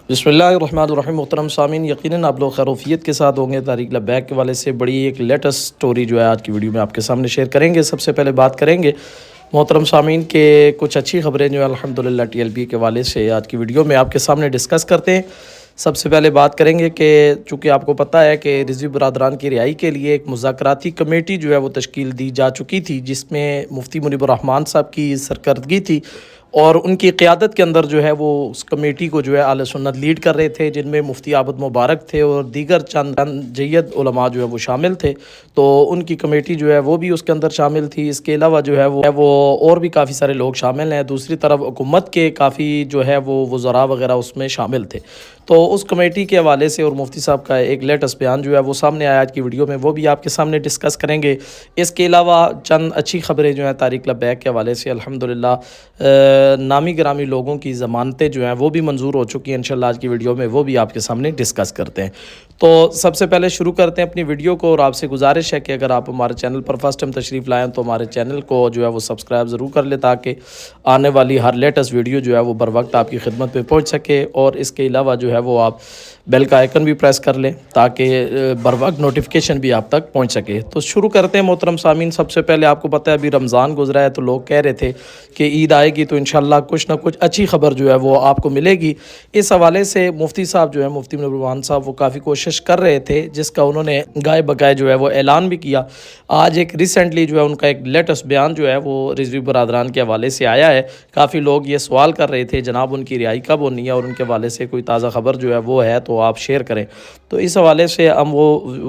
बिस्मिल्लाहिर्रहमानिर्रहीम। मोहतरम सामीन, यकीनन आप लोग खैरोफियत के साथ होंगे। तारीक लबैक के वाले से बड़ी एक लेटेस्ट स्टोरी जो है आज की वीडियो में आपके सामने शेयर करेंगे। सबसे पहले बात करेंगे मोहतरम सामीन के कुछ अच्छी खबरें जो है अल्हम्दुलिल्लाह TLP के वाले से आज की वीडियो में आपके सामने डिस्कस करते हैं। सबसे पहले बात करेंगे कि चूँकि आपको पता है कि रिजवी बरादरान की रिहाई के लिए एक मुज़ाकराती कमेटी जो है वो तश्कील दी जा चुकी थी, जिसमें मुफ्ती मुनीबुर रहमान साहब की सरकर्दगी थी और उनकी क़ियादत के अंदर जो है वो उस कमेटी को जो है आले सुन्नत लीड कर रहे थे, जिनमें मुफ्ती आबद मुबारक थे और दीगर चंद जय्यद उलमा जो है वो शामिल थे। तो उनकी कमेटी जो है वो भी उसके अंदर शामिल थी। इसके अलावा जो है वो और भी काफ़ी सारे लोग शामिल हैं। दूसरी तरफ हुकूमत के काफ़ी जो है वो वज़रा वगैरह उसमें शामिल थे। तो उस कमेटी के हवाले से और मुफ्ती साहब का एक लेटेस्ट बयान जो है वो सामने आया आज की वीडियो में, वो भी आपके सामने डिस्कस करेंगे। इसके अलावा चंद अच्छी खबरें जो हैं तारीक लबैक के हवाले से अल्हम्दुलिल्लाह नामी गिरामी लोगों की ज़मानतें जो हैं वो भी मंजूर हो चुकी हैं। इंशाल्लाह आज की वीडियो में वो भी आपके सामने डिस्कस करते हैं। तो सबसे पहले शुरू करते हैं अपनी वीडियो को, और आपसे गुजारिश है कि अगर आप हमारे चैनल पर फर्स्ट टाइम तशरीफ़ लाएँ तो हमारे चैनल को जो है वो सब्सक्राइब ज़रूर कर लें, ताकि आने वाली हर लेटेस्ट वीडियो जो है वो बर वक्त आपकी खिदमत में पहुँच सके। और इसके अलावा जो है वो आप बेल का आइकन भी प्रेस कर लें ताकि बर वक्त नोटिफिकेशन भी आप तक पहुंच सके। तो शुरू करते हैं मोहतरम सामीन। सबसे पहले आपको पता है अभी रमज़ान गुजरा है, तो लोग कह रहे थे कि ईद आएगी तो इंशाल्लाह कुछ ना कुछ अच्छी खबर जो है वो आपको मिलेगी। इस हवाले से मुफ्ती साहब जो है मुफ्ती मुनीबुर रहमान साहब वो काफ़ी कोशिश कर रहे थे, जिसका उन्होंने गाय बगाए जो है वो ऐलान भी किया। आज एक रिसेंटली जो है उनका एक लेटेस्ट बयान जो है वो रिजवी बरादरान के हवाले से आया है। काफ़ी लोग ये सवाल कर रहे थे जनाब उनकी रिहाई कब होनी है और उनके हवाले से कोई ताज़ा खबर जो है वो है तो आप शेयर करें। तो इस हवाले से हम वो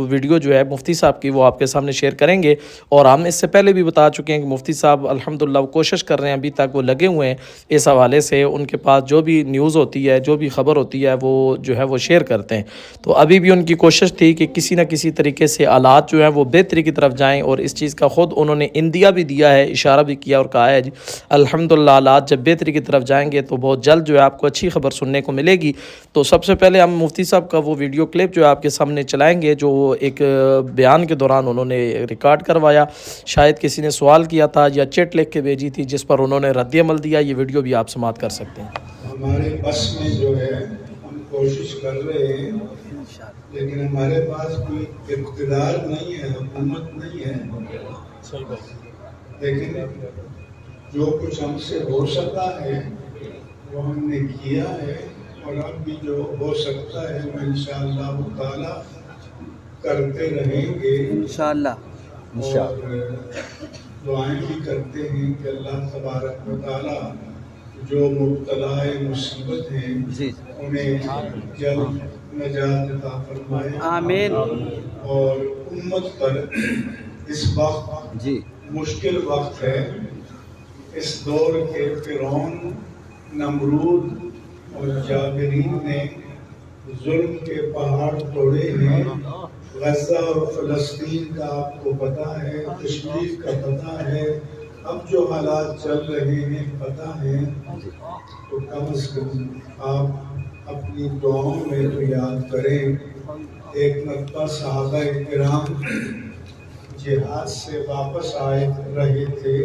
वीडियो जो है मुफ्ती साहब की वो आपके सामने शेयर करेंगे। और हम इससे पहले भी बता चुके हैं कि मुफ्ती साहब अल्हम्दुलिल्लाह कोशिश कर रहे हैं, अभी तक वो लगे हुए हैं इस हवाले से। उनके पास जो भी न्यूज़ होती है, जो भी खबर होती है, वो जो है वो शेयर करते हैं। तो अभी भी उनकी कोशिश थी कि किसी न किसी तरीके से हालात जो हैं वो बेहतरी की तरफ जाएँ, और इस चीज़ का ख़ुद उन्होंने इंदिया भी दिया है, इशारा भी किया और कहा है जी अल्हम्दुलिल्लाह हालात जब बेहतरी की तरफ जाएंगे तो बहुत जल्द जो है आपको अच्छी खबर सुनने को मिलेगी। तो सबसे पहले हम मुफ्ती साहब का वो वीडियो क्लिप जो है आपके सामने चलाएंगे, जो एक बयान के दौरान उन्होंने रिकॉर्ड करवाया। शायद किसी ने सवाल किया था या चिट लिख के भेजी थी, जिस पर उन्होंने रद्द-ए-अमल दिया। ये वीडियो भी आप समाअत कर सकते हैं। हमारे बस में जो है हम कोशिश कर रहे हैं, लेकिन हमारे पास कोई इख्तियार नहीं है, हुकूमत नहीं है। लेकिन जो कुछ हमसे हो सका है वो हमने किया है, और अब भी जो हो सकता है वो इंशाअल्लाह ताला करते रहेंगे इंशाअल्लाह। और दुआएं भी करते हैं कि अल्लाह तबारक व तआला जो मुब्तलाए मुसीबत हैं उन्हें जल्द नजात अता फरमाए, आमीन। और उम्मत पर इस वक्त मुश्किल वक्त है। इस दौर के फिरौन, नमरूद और जाबिरीन ने जुल्म के पहाड़ तोड़े हैं। गज़ा और फ़लस्तीन का आपको पता है, कश्मीर का पता है, अब जो हालात चल रहे हैं पता है। तो कम से कम आप अपनी दुआओं में तो याद करें। एक मरतबा सहाबा किराम जिहाद से वापस आए रहे थे,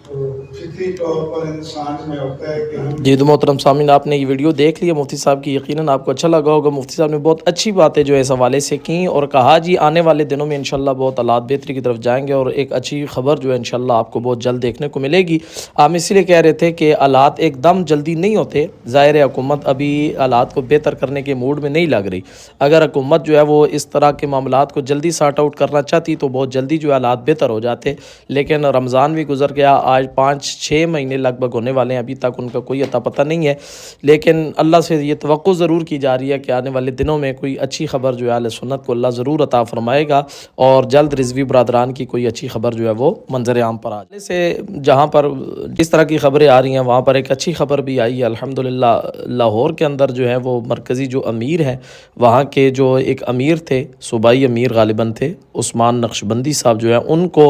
तो फितरी तौर पर इंसान में होता है कि हम जी। तो मोहतरम सामीन, आपने ये वीडियो देख लिया मुफ्ती साहब की, यकीनन आपको अच्छा लगा होगा। मुफ्ती साहब ने बहुत अच्छी बातें जो है इस हवाले से की और कहा जी आने वाले दिनों में इंशाल्लाह बहुत हालात बेहतरी की तरफ जाएंगे और एक अच्छी खबर जो है इंशाल्लाह आपको बहुत जल्द देखने को मिलेगी। हम इसीलिए कह रहे थे कि हालात एकदम जल्दी नहीं होते। ज़ाहिर है हुकूमत अभी हालात को बेहतर करने के मूड में नहीं लग रही। अगर हुकूमत जो है वो इस तरह के मामलात को जल्दी सॉर्ट आउट करना चाहती तो बहुत जल्दी जो है हालात बेहतर हो जाते। लेकिन रमज़ान भी गुजर गया, आज 5-6 महीने लगभग होने वाले हैं, अभी तक उनका कोई अता पता नहीं है। लेकिन अल्लाह से ये तवक्को ज़रूर की जा रही है कि आने वाले दिनों में कोई अच्छी खबर जो है अहले सुन्नत को अल्लाह ज़रूर अता फरमाएगा और जल्द रिजवी बरादरान की कोई अच्छी खबर जो है वो मंजर आम पर आ जाए। से जहाँ पर जिस तरह की खबरें आ रही हैं वहाँ पर एक अच्छी खबर भी आई है अल्हम्दुलिल्लाह। लाहौर के अंदर जो है वो मरकज़ी जो अमीर हैं, वहाँ के जो एक अमीर थे, सूबाई अमीर गालिबन थे, उस्मान नक्शबंदी साहब जो है उनको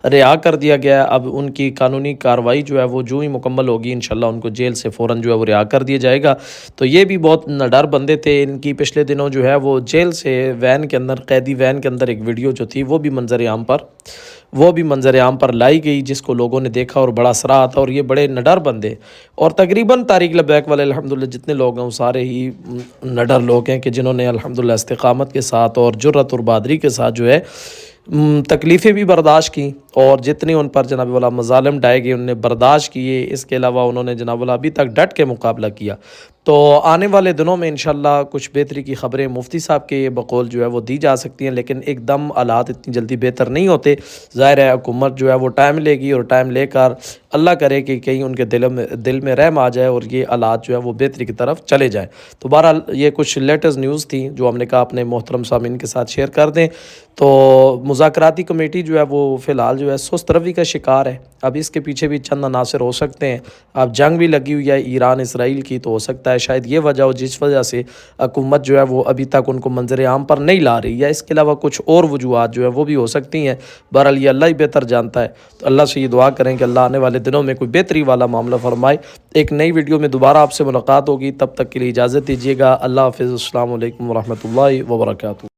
रिहा कर दिया गया है। अब उनकी कानूनी कार्रवाई जो है वो जो ही मुकम्मल होगी इंशाल्लाह उनको जेल से फ़ौरन जो है वो रिहा कर दिया जाएगा। तो ये भी बहुत निडर बंदे थे। इनकी पिछले दिनों जो है वो जेल से वैन के अंदर, कैदी वैन के अंदर एक वीडियो जो थी वो भी मंजर आम पर وہ بھی منظر عام پر لائی گئی، جس کو لوگوں نے دیکھا اور بڑا سراہا تھا، اور یہ بڑے نڈر بندے اور تقریباً تحریک لبیک والے الحمدللہ جتنے لوگ ہیں وہ سارے ہی نڈر لوگ ہیں کہ جنہوں نے الحمدللہ استقامت کے ساتھ اور جرأت اور بہادری کے ساتھ جو ہے تکلیفیں بھی برداشت کی، اور جتنے ان پر جناب والا مظالم ڈائے گئے انہوں نے برداشت کیے۔ اس کے علاوہ انہوں نے جناب والا ابھی تک ڈٹ کے مقابلہ کیا۔ تو آنے والے دنوں میں انشاءاللہ کچھ بہتری کی خبریں مفتی صاحب کے بقول جو ہے وہ دی جا سکتی ہیں، لیکن ایک دم حالات اتنی جلدی بہتر نہیں ہوتے۔ ظاہر ہے حکومت جو ہے وہ ٹائم لے گی، اور ٹائم لے کر اللہ کرے کہ کہیں ان کے دل میں رحم آ جائے اور یہ حالات جو ہے وہ بہتری کی طرف چلے جائیں۔ تو بہرحال یہ کچھ لیٹسٹ نیوز تھی جو ہم نے کہا اپنے محترم سامعین کے ساتھ شیئر کر دیں۔ تو مذاکراتی کمیٹی جو ہے وہ فی الحال جو ہے سست روی کا شکار ہے۔ اب اس کے پیچھے بھی چند عناصر ہو سکتے ہیں۔ اب جنگ بھی لگی ہوئی ہے ایران اسرائیل کی، تو ہو سکتا ہے شاید یہ وجہ ہو جس وجہ سے حکومت جو ہے وہ ابھی تک ان کو منظر عام پر نہیں لا رہی، یا اس کے علاوہ کچھ اور وجوہات جو ہیں وہ بھی ہو سکتی ہیں۔ بہرحال یہ اللہ ہی بہتر جانتا ہے۔ تو اللہ سے یہ دعا کریں کہ اللہ آنے والے دنوں میں کوئی بہتری والا معاملہ فرمائے۔ ایک نئی ویڈیو میں دوبارہ آپ سے ملاقات ہوگی، تب تک کے لیے اجازت دیجیے گا۔ اللہ حافظ، السلام علیکم ورحمۃ اللہ وبرکاتہ۔